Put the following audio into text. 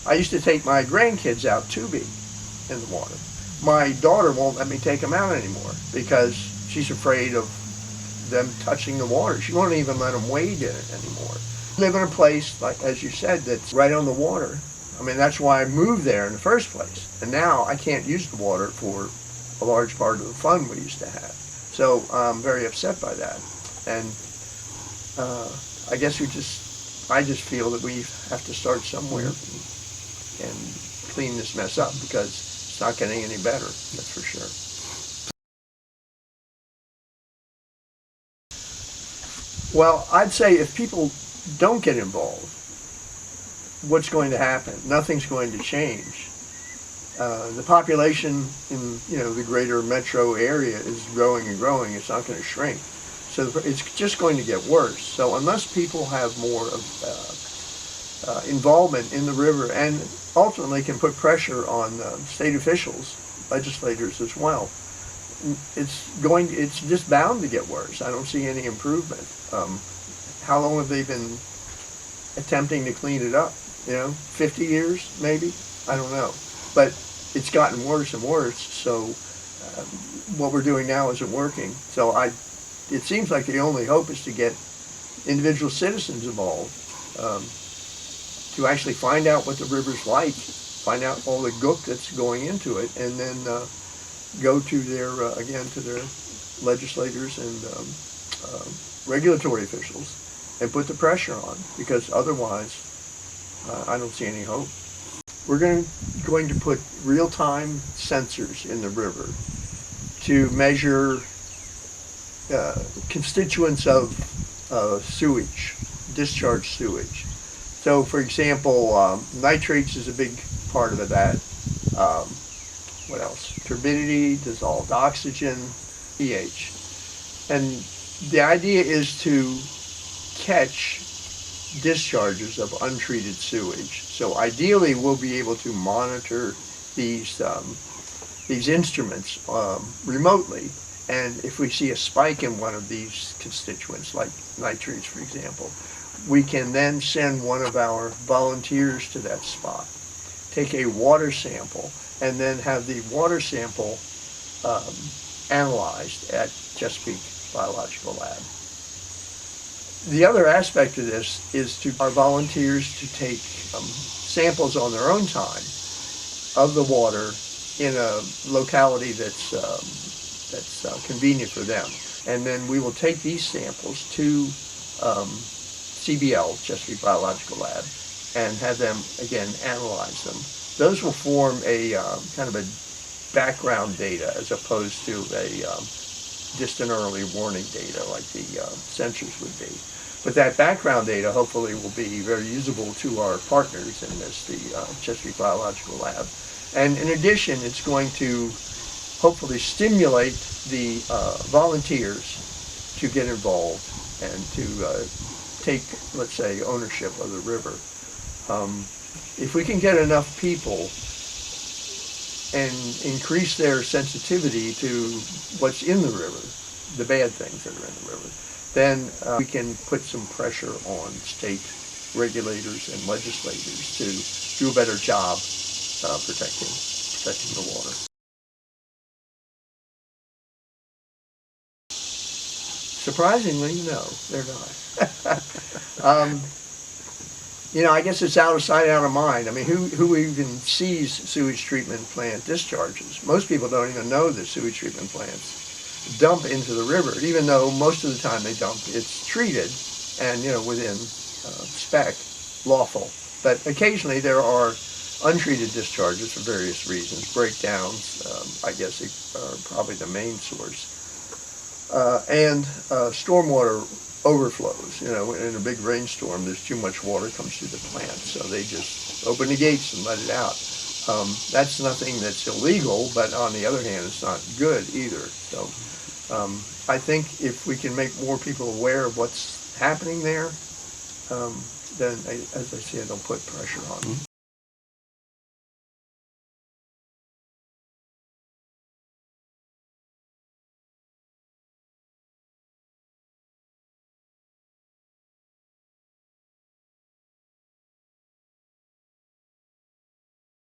I used to take my grandkids out tubing in the water. My daughter won't let me take them out anymore because she's afraid of them touching the water. She won't even let them wade in it anymore. Live in a place, like as you said, that's right on the water. I mean, that's why I moved there in the first place. And now I can't use the water for a large part of the fun we used to have. So I'm very upset by that. And I guess I just feel that we have to start somewhere and clean this mess up because it's not getting any better, that's for sure. Well, I'd say if people don't get involved, what's going to happen? Nothing's going to change. The population in the greater metro area is growing and growing. It's not going to shrink. So it's just going to get worse. So unless people have more of involvement in the river and ultimately can put pressure on state officials, legislators as well, it's just bound to get worse. I don't see any improvement. How long have they been attempting to clean it up? 50 years maybe? I don't know. But it's gotten worse and worse, so what we're doing now isn't working. So it seems like the only hope is to get individual citizens involved, to actually find out what the river's like, find out all the gook that's going into it, and then go to their legislators and regulatory officials and put the pressure on, because otherwise I don't see any hope. We're going to put real-time sensors in the river to measure constituents of sewage, discharged sewage. So, for example, nitrates is a big part of that. What else? Turbidity, dissolved oxygen, pH. And the idea is to catch discharges of untreated sewage. So ideally, we'll be able to monitor these instruments remotely, and if we see a spike in one of these constituents, like nitrates, for example, we can then send one of our volunteers to that spot, take a water sample, and then have the water sample analyzed at Chesapeake Biological Lab. The other aspect of this is to our volunteers to take samples on their own time of the water in a locality that's convenient for them. And then we will take these samples to CBL, Chesapeake Biological Lab, and have them, again, analyze them. Those will form a kind of a background data as opposed to a distant early warning data like the sensors would be. But that background data hopefully will be very usable to our partners in this, the Chesapeake Biological Lab. And in addition, it's going to hopefully stimulate the volunteers to get involved and to take, let's say, ownership of the river. If we can get enough people and increase their sensitivity to what's in the river, the bad things that are in the river, then we can put some pressure on state regulators and legislators to do a better job protecting the water. Surprisingly, no, they're not. I guess it's out of sight, out of mind. I mean, who even sees sewage treatment plant discharges? Most people don't even know that sewage treatment plants dump into the river, even though most of the time they dump, it's treated and, within spec, lawful. But occasionally there are untreated discharges for various reasons. Breakdowns, I guess, are probably the main source. And stormwater overflows. In a big rainstorm, there's too much water comes through the plant, so they just open the gates and let it out. That's nothing that's illegal, but on the other hand, it's not good either. So I think if we can make more people aware of what's happening there, then, as I said, it'll put pressure on them.